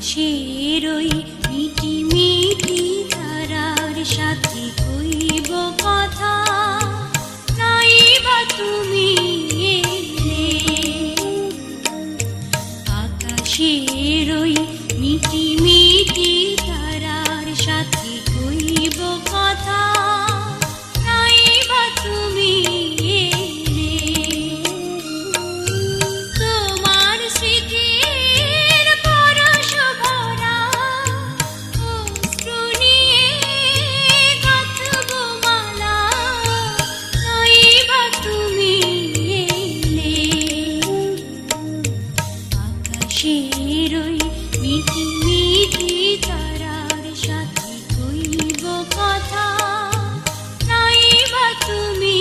আকাশের ওই মিটি মিটি তারার সাথে কইব কথা, নাই বা তুমি এলে। আকাশের ওই মিটি মিটি তারার সাথে কইব কথা, নাই বা তুমি এলে। তোমার স্মৃতির পরশ ভরা অশ্রু নিয়ে গাঁথব মালা, নাই বা তুমি এলে। আকাশের ওই মিটি মিটি তারার সাথে কইব কথা, নাই বা তুমি